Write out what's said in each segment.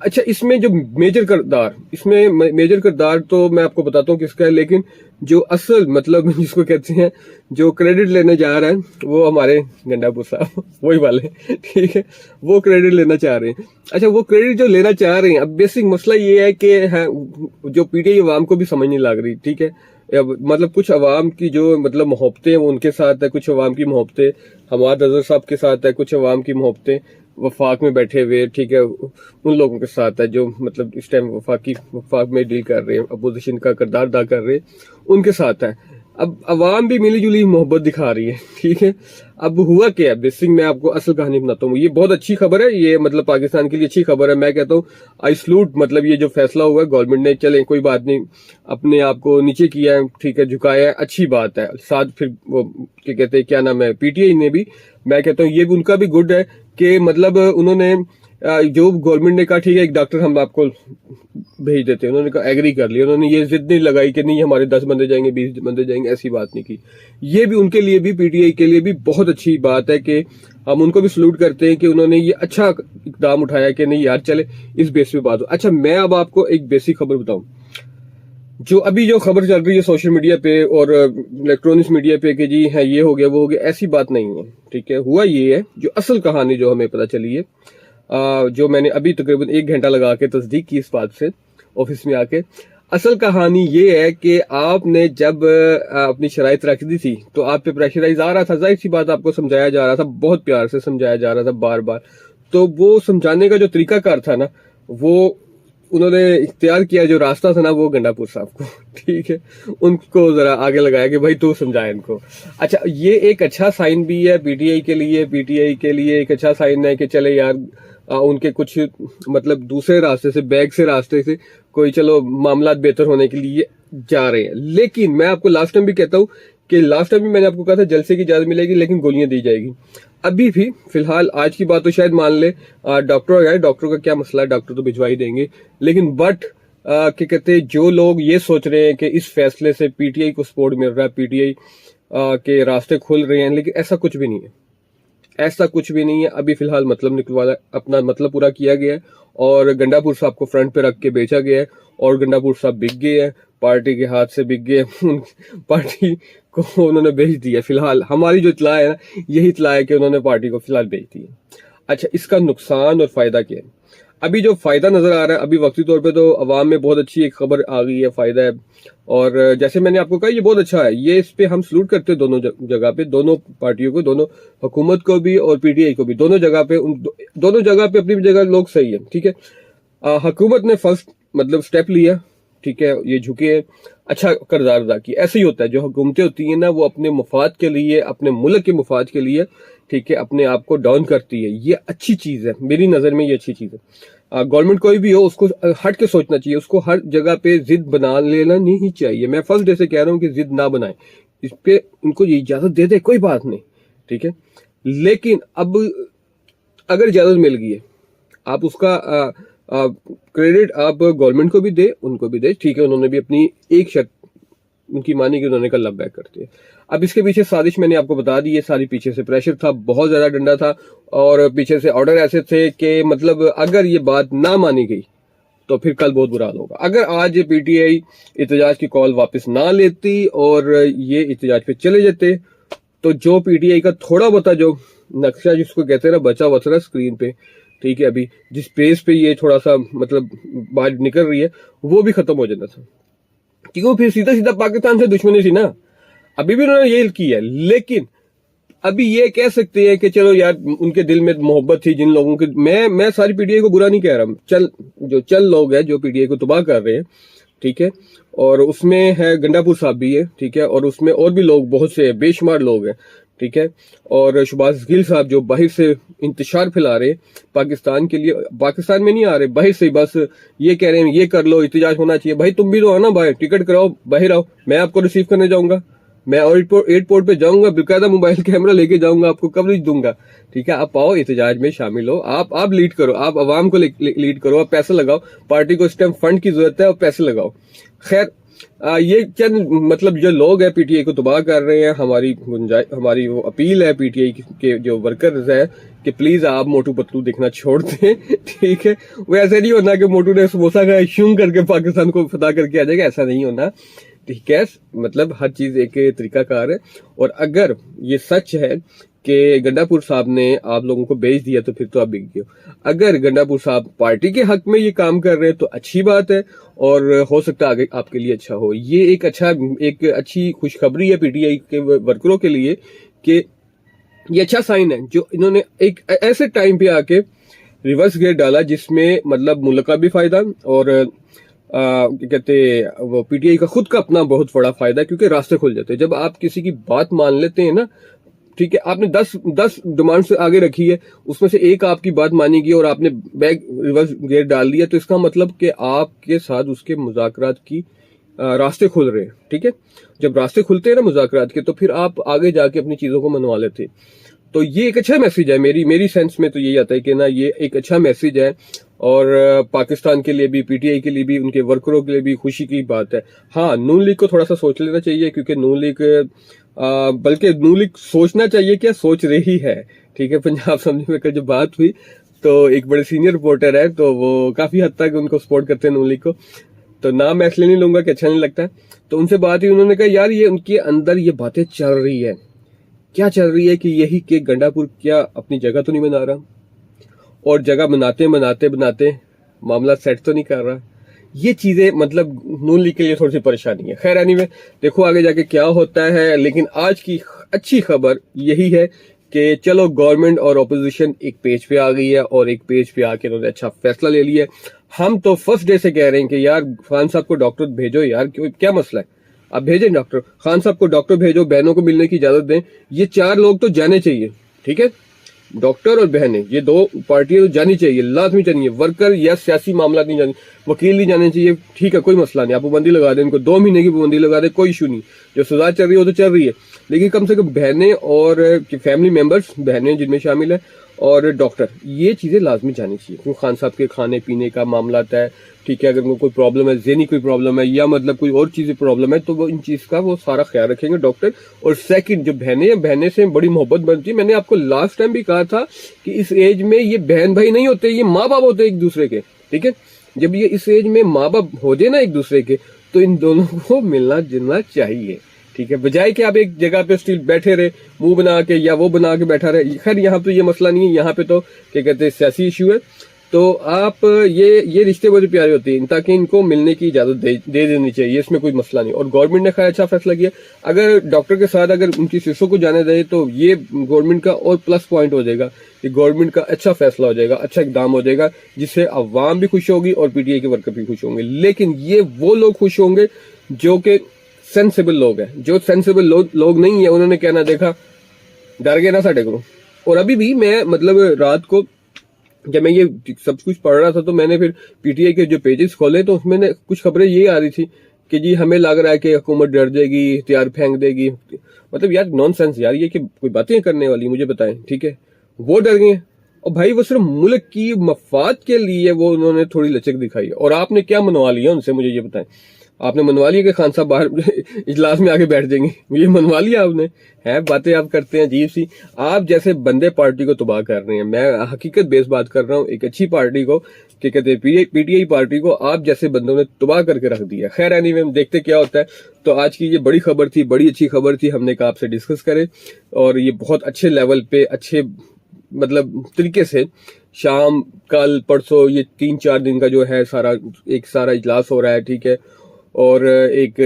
اچھا اس میں جو میجر کردار تو میں آپ کو بتاتا ہوں کس کا ہے، لیکن جو اصل مطلب جس کو کہتے ہیں جو کریڈٹ لینا چاہ رہا ہے وہ ہمارے گنڈا پور صاحب وہی والے، ٹھیک ہے، وہ کریڈٹ لینا چاہ رہے ہیں۔ اچھا وہ کریڈٹ جو لینا چاہ رہے ہیں، اب بیسک مسئلہ یہ ہے کہ جو پی ٹی آئی عوام کو بھی سمجھ نہیں لگ رہی، ٹھیک ہے، مطلب کچھ عوام کی جو مطلب محبتیں وہ ان کے ساتھ ہے، کچھ عوام کی محبتیں حماد اظہر صاحب کے ساتھ ہے، کچھ عوام کی محبتیں وفاق میں بیٹھے ہوئے، ٹھیک ہے، ان لوگوں کے ساتھ ہے جو مطلب اس ٹائم وفاق میں ڈیل کر رہے ہیں، اپوزیشن کا کردار ادا کر رہے ہیں، ان کے ساتھ ہے۔ اب عوام بھی ملی جلی محبت دکھا رہی ہے، ٹھیک ہے۔ اب ہوا کیا ہے، بیسک میں آپ کو اصل کہانی بتاتا ہوں۔ یہ بہت اچھی خبر ہے، یہ مطلب پاکستان کے لیے اچھی خبر ہے۔ میں کہتا ہوں آئی سلوٹ، مطلب یہ جو فیصلہ ہوا ہے گورنمنٹ نے، چلیں کوئی بات نہیں، اپنے آپ کو نیچے کیا ہے، ٹھیک ہے، جھکایا ہے، اچھی بات ہے۔ ساتھ پھر وہ کیا کہتے ہیں، کیا نام ہے، پی ٹی آئی نے بھی، میں کہتا ہوں یہ بھی ان کا بھی گڈ ہے کہ مطلب انہوں نے جو گورنمنٹ نے کہا ٹھیک ہے ایک ڈاکٹر ہم آپ کو بھیج دیتے ہیں، انہوں نے کہا ایگری کر لیا، انہوں نے یہ ضد نہیں لگائی کہ نہیں ہمارے 10 بندے جائیں گے 20 بندے جائیں گے، ایسی بات نہیں کی۔ یہ بھی ان کے لیے بھی، پی ٹی آئی کے لیے بھی بہت اچھی بات ہے کہ ہم ان کو بھی سلوٹ کرتے ہیں کہ انہوں نے یہ اچھا اقدام اٹھایا کہ نہیں یار چلے اس بیس پہ بات ہو۔ اچھا میں اب آپ کو ایک بیسک خبر بتاؤں، جو ابھی جو خبر چل رہی ہے سوشل میڈیا پہ اور الیکٹرانکس میڈیا پہ کہ جی ہے یہ ہو گیا وہ ہو گیا، ایسی بات نہیں ہے، ٹھیک ہے۔ ہوا یہ ہے، جو اصل کہانی جو ہمیں پتہ چلی ہے، جو میں نے ابھی تقریباً 1 گھنٹہ لگا کے تصدیق کی اس بات سے آفس میں آ کے، اصل کہانی یہ ہے کہ آپ نے جب اپنی شرائط رکھ دی تھی تو آپ پہ پریشرائز آ رہا تھا، ظاہر سی بات آپ کو سمجھایا جا رہا تھا، بہت پیار سے سمجھایا جا رہا تھا بار بار، تو وہ سمجھانے کا جو طریقہ کار تھا نا، وہ انہوں نے اختیار کیا، جو راستہ تھا نا وہ گنڈا پور صاحب کو، ٹھیک ہے، ان کو ذرا آگے لگایا کہ بھائی تو سمجھائے ان کو۔ اچھا یہ ایک اچھا سائن بھی ہے پی ٹی آئی کے لیے ایک اچھا سائن ہے کہ چلے یار ان کے کچھ مطلب دوسرے راستے سے، بیک سے راستے سے کوئی چلو معاملات بہتر ہونے کے لیے جا رہے ہیں۔ لیکن میں آپ کو لاسٹ ٹائم بھی کہتا ہوں کہ لاسٹ ٹائم بھی میں نے آپ کو کہا تھا جلسے کی اجازت ملے گی لیکن گولیاں دی جائے گی۔ ابھی بھی فی الحال آج کی بات تو شاید مان لے، ڈاکٹر آئے، ڈاکٹر کا کیا مسئلہ ہے، ڈاکٹر تو بھجوا ہی دیں گے، لیکن بٹ کیا کہتے ہیں، جو لوگ یہ سوچ رہے ہیں کہ اس فیصلے سے پی ٹی آئی کو سپورٹ مل رہا ہے، پی ٹی آئی کے راستے کھل رہے ہیں، لیکن ایسا کچھ بھی نہیں ہے، ایسا کچھ بھی نہیں ہے۔ ابھی فی الحال مطلب نکلوانا، اپنا مطلب پورا کیا گیا ہے اور گنڈا پور صاحب کو فرنٹ پہ رکھ کے بیچا گیا ہے اور گنڈا پور صاحب بک گئے ہیں، پارٹی کے ہاتھ سے بک گئے ہیں، پارٹی کو انہوں نے بیچ دیا۔ فی الحال ہماری جو اطلاع ہے نا، یہی اطلاع ہے کہ انہوں نے پارٹی کو فی الحال بیچ دی ہے۔ اچھا اس کا نقصان اور فائدہ کیا ہے؟ ابھی جو فائدہ نظر آ رہا ہے، ابھی وقتی طور پہ تو عوام میں بہت اچھی ایک خبر آ گئی ہے، فائدہ ہے، اور جیسے میں نے آپ کو کہا یہ بہت اچھا ہے، یہ اس پہ ہم سلوٹ کرتے ہیں دونوں جگہ پہ، دونوں پارٹیوں کو، دونوں حکومت کو بھی اور پی ٹی آئی کو بھی، دونوں جگہ پہ اپنی جگہ لوگ صحیح ہیں، ٹھیک ہے۔ حکومت نے فرسٹ مطلب سٹیپ لیا، ٹھیک ہے، یہ جھکے، اچھا کردار ادا کیا۔ ایسے ہی ہوتا ہے، جو حکومتیں ہوتی ہیں نا وہ اپنے مفاد کے لیے، اپنے ملک کے مفاد کے لیے، ٹھیک ہے، اپنے آپ کو ڈاؤن کرتی ہے، یہ اچھی چیز ہے، میری نظر میں یہ اچھی چیز ہے۔ گورنمنٹ کوئی بھی ہو اس کو ہٹ کے سوچنا چاہیے، اس کو ہر جگہ پہ ضد بنا لینا نہیں چاہیے۔ میں فرسٹ ڈے سے کہہ رہا ہوں کہ ضد نہ بنائیں، اس پہ ان کو یہ اجازت دے دے کوئی بات نہیں، ٹھیک ہے، لیکن اب اگر اجازت مل گئی ہے، آپ اس کا کریڈٹ آپ گورنمنٹ کو بھی دے، ان کو بھی دے، ٹھیک ہے، انہوں نے بھی اپنی ایک شرط ان کی مانی کہ انہوں نے کہا لب بیک کرتے ہیں۔ اب اس کے پیچھے سازش میں نے آپ کو بتا دی ہے ساری، پیچھے سے پریشر تھا، بہت زیادہ ڈنڈا تھا، اور پیچھے سے آرڈر ایسے تھے کہ مطلب اگر یہ بات نہ مانی گئی تو پھر کل بہت برا حال ہوگا۔ اگر آج پی ٹی آئی احتجاج کی کال واپس نہ لیتی اور یہ احتجاج پہ چلے جاتے تو جو پی ٹی آئی کا تھوڑا بہت جو نقشہ جس کو کہتے ہیں نا بچا وسرا اسکرین پہ، ٹھیک ہے، ابھی جس پیس پہ یہ تھوڑا سا مطلب بات نکل رہی ہے وہ بھی ختم ہو جانا تھا، کیونکہ پھر سیدھا پاکستان سے دشمنی تھی نا۔ ابھی بھی انہوں نے یہ کی ہے، لیکن ابھی یہ کہہ سکتے ہیں کہ چلو یار ان کے دل میں محبت تھی جن لوگوں کی، میں ساری پی ٹی آئی کو برا نہیں کہہ رہا، چل لوگ ہیں جو پی ٹی آئی کو تباہ کر رہے ہیں، ٹھیک ہے، اور اس میں ہے گنڈا پور صاحب بھی ہے، ٹھیک ہے، اور اس میں اور بھی لوگ بہت سے بے شمار لوگ ہیں، ٹھیک ہے، اور شہباز گل صاحب جو باہر سے انتشار پھیلا رہے پاکستان کے لیے، پاکستان میں نہیں آ رہے، باہر سے بس یہ کہہ رہے ہیں یہ کر لو، احتجاج ہونا چاہیے۔ بھائی تم بھی تو آنا باہر، ٹکٹ کراؤ، باہر آؤ، میں آپ کو ریسیو کرنے جاؤں گا، میں ایئرپورٹ پہ جاؤں گا، باقاعدہ موبائل کیمرہ لے کے جاؤں گا، آپ کو کوریج دوں گا، ٹھیک ہے، آپ آؤ احتجاج میں شامل ہو، آپ لیڈ کرو، آپ عوام کو لیڈ کرو، آپ پیسے لگاؤ، پارٹی کو اس ٹائم فنڈ کی ضرورت ہے اور پیسے لگاؤ۔ خیر یہ چند مطلب جو لوگ ہیں پی ٹی آئی کو تباہ کر رہے ہیں. ہماری وہ اپیل ہے پی ٹی آئی کے جو ورکرز ہیں کہ پلیز آپ موٹو پتلو دیکھنا چھوڑ دیں. ٹھیک ہے, وہ ایسے نہیں ہونا کہ موٹو نے سموسا کا شونگ کر کے پاکستان کو فتح کر کے آ جائے گا, ایسا نہیں ہونا. ٹھیک ہے, مطلب ہر چیز ایک طریقہ کار ہے. اور اگر یہ سچ ہے کہ گنڈا پور صاحب نے آپ لوگوں کو بھیج دیا تو پھر تو آپ بک گئے. اگر گنڈا پور صاحب پارٹی کے حق میں یہ کام کر رہے ہیں تو اچھی بات ہے, اور ہو سکتا ہے آگے آپ کے لیے اچھا ہو. یہ ایک اچھی خوشخبری ہے پی ٹی آئی کے ورکروں کے لیے کہ یہ اچھا سائن ہے جو انہوں نے ایک ایسے ٹائم پہ آ کے ریورس گیئر ڈالا جس میں مطلب ملک کا بھی فائدہ اور کیا کہتے وہ پی ٹی آئی کا خود کا اپنا بہت بڑا فائدہ ہے, کیونکہ راستے کھل جاتے ہیں جب آپ کسی کی بات مان لیتے ہیں نا. ٹھیک ہے, آپ نے 10 ڈیمانڈ سے آگے رکھی ہے, اس میں سے ایک آپ کی بات مانی گئی اور آپ نے بیک ریورس گیئر ڈال دیا, تو اس کا مطلب کہ آپ کے ساتھ اس کے مذاکرات کی راستے کھل رہے ہیں. ٹھیک ہے, جب راستے کھلتے ہیں نا مذاکرات کے تو پھر آپ آگے جا کے اپنی چیزوں کو منوا لیتے ہیں. تو یہ ایک اچھا میسج ہے, میری سینس میں تو یہی آتا ہے کہ نا یہ ایک اچھا میسج ہے, اور پاکستان کے لیے بھی پی ٹی آئی کے لیے بھی ان کے ورکروں کے لیے بھی خوشی کی بات ہے. ہاں, نون لیگ کو تھوڑا سا سوچ لینا چاہیے, کیونکہ نون لیگ بلکہ نون لیگ سوچنا چاہیے کیا سوچ رہی ہے. ٹھیک ہے, پنجاب اسمبلی میں کل جب بات ہوئی تو ایک بڑے سینئر رپورٹر ہے تو وہ کافی حد تک ان کو سپورٹ کرتے ہیں نون لیگ کو, تو نام میں اس لیے نہیں لوں گا کہ اچھا نہیں لگتا ہے. تو ان سے بات ہوئی, انہوں نے کہا یار یہ ان کے اندر یہ باتیں چل رہی ہے, کیا چل رہی ہے کہ یہی کہ گنڈا پور کیا اپنی جگہ تو نہیں بنا رہا, اور جگہ بناتے معاملہ سیٹ تو نہیں کر رہا. یہ چیزیں مطلب نون لیگ کے لیے تھوڑی سی پریشانی ہے. خیر اینی وے دیکھو آگے جا کے کیا ہوتا ہے, لیکن آج کی اچھی خبر یہی ہے کہ چلو گورنمنٹ اور اپوزیشن ایک پیج پہ آ گئی ہے, اور ایک پیج پہ آ کے انہوں نے اچھا فیصلہ لے لیا ہے. ہم تو فرسٹ ڈے سے کہہ رہے ہیں کہ یار خان صاحب کو ڈاکٹر بھیجو یار, کیا مسئلہ ہے, آپ بھیجیں ڈاکٹر خان صاحب کو, ڈاکٹر بھیجو, بہنوں کو ملنے کی اجازت دیں. یہ 4 لوگ تو جانے چاہیے. ٹھیک ہے, ڈاکٹر اور بہنیں, یہ 2 پارٹیاں تو جانی چاہیے, لازمی چاہیے. ورکر یا سیاسی معاملات نہیں جانے, وکیل نہیں جانے چاہیے. ٹھیک ہے, کوئی مسئلہ نہیں, آپ پابندی لگا دیں, ان کو 2 مہینے کی پابندی لگا دیں, کوئی ایشو نہیں. جو سزا چل رہی ہے وہ تو چل رہی ہے, لیکن کم سے کم بہنیں اور فیملی ممبرز, بہنیں جن میں شامل ہیں, اور ڈاکٹر, یہ چیزیں لازمی جانی چاہیے. کیونکہ خان صاحب کے کھانے پینے کا معاملات ہے. ٹھیک ہے, اگر ان کو کوئی پرابلم ہے, ذہنی کوئی پرابلم ہے, یا مطلب کوئی اور چیزیں پرابلم ہے, تو وہ ان چیز کا وہ سارا خیال رکھیں گے ڈاکٹر. اور سیکنڈ, جو بہنیں سے بڑی محبت بنتی ہے. میں نے آپ کو لاسٹ ٹائم بھی کہا تھا کہ اس ایج میں یہ بہن بھائی نہیں ہوتے, یہ ماں باپ ہوتے ایک دوسرے کے. ٹھیک ہے, جب یہ اس ایج میں ماں باپ ہو جائے نا ایک دوسرے کے, تو ان دونوں کو ملنا جلنا چاہیے. ٹھیک ہے, بجائے کہ آپ ایک جگہ پہ اسٹل بیٹھے رہے منہ بنا کے, یا وہ بنا کے بیٹھا رہے. خیر یہاں پہ یہ مسئلہ نہیں ہے, یہاں پہ تو کیا کہتے ہیں سیاسی ایشو ہے. تو آپ یہ رشتے بڑے پیارے ہوتے ہیں, تاکہ ان کو ملنے کی اجازت دے دینی چاہیے, اس میں کوئی مسئلہ نہیں. اور گورنمنٹ نے خیر اچھا فیصلہ کیا. اگر ڈاکٹر کے ساتھ اگر ان کی سسٹر کو جانے دے تو یہ گورنمنٹ کا اور پلس پوائنٹ ہو جائے گا, کہ گورنمنٹ کا اچھا فیصلہ ہو جائے گا, اچھا اقدام ہو جائے گا, جس سے عوام بھی خوش ہوگی اور پی ٹی آئی کے ورکر بھی خوش ہوں گے. لیکن یہ وہ لوگ خوش ہوں گے جو کہ سینسیبل لوگ ہیں. جو سینسیبل لوگ نہیں ہیں, انہوں نے کہنا دیکھا ڈر گئے نا ساڈے کو. اور ابھی بھی میں مطلب رات کو جب میں یہ سب کچھ پڑھ رہا تھا تو میں نے پھر پی ٹی آئی کے جو پیجز کھولے, تو اس میں نے کچھ خبریں یہ آ رہی تھی کہ جی ہمیں لگ رہا ہے کہ حکومت ڈر جائے گی, ہتھیار پھینک دے گی. مطلب یار نان سینس یار, یہ کہ کوئی باتیں کرنے والی مجھے بتائیں. ٹھیک ہے, وہ ڈر گئے, اور بھائی وہ صرف ملک کی مفاد کے لیے وہ انہوں نے تھوڑی لچک دکھائی. اور آپ نے کیا منوا لیا ان سے, مجھے یہ بتائیں. آپ نے منوا لیا کہ خان صاحب باہر اجلاس میں آگے بیٹھ جائیں گے, یہ منوا لیا آپ نے. ہے باتیں آپ کرتے ہیں عجیب سی. آپ جیسے بندے پارٹی کو تباہ کر رہے ہیں. میں حقیقت بیس بات کر رہا ہوں, ایک اچھی پارٹی کو, کہ کہتے ہیں پی ٹی آئی پارٹی کو آپ جیسے بندوں نے تباہ کر کے رکھ دیا. خیر اینی وے دیکھتے کیا ہوتا ہے. تو آج کی یہ بڑی خبر تھی, بڑی اچھی خبر تھی, ہم نے کہا آپ سے ڈسکس کریں. اور یہ بہت اچھے لیول پہ, اچھے مطلب طریقے سے شام کل پرسوں یہ 3-4 دن کا جو ہے سارا اجلاس ہو رہا ہے. ٹھیک ہے, اور ایک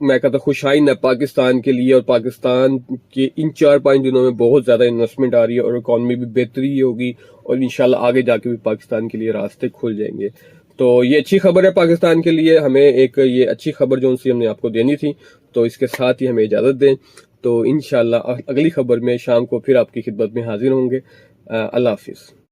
میں کہتا خوشائن ہے پاکستان کے لیے, اور پاکستان کے ان 4-5 دنوں میں بہت زیادہ انویسٹمنٹ آ رہی ہے, اور اکانومی بھی بہتری ہوگی, اور انشاءاللہ آگے جا کے بھی پاکستان کے لیے راستے کھل جائیں گے. تو یہ اچھی خبر ہے پاکستان کے لیے. ہمیں ایک یہ اچھی خبر جو ان سے ہم نے آپ کو دینی تھی, تو اس کے ساتھ ہی ہمیں اجازت دیں. تو انشاءاللہ اگلی خبر میں شام کو پھر آپ کی خدمت میں حاضر ہوں گے. اللہ حافظ.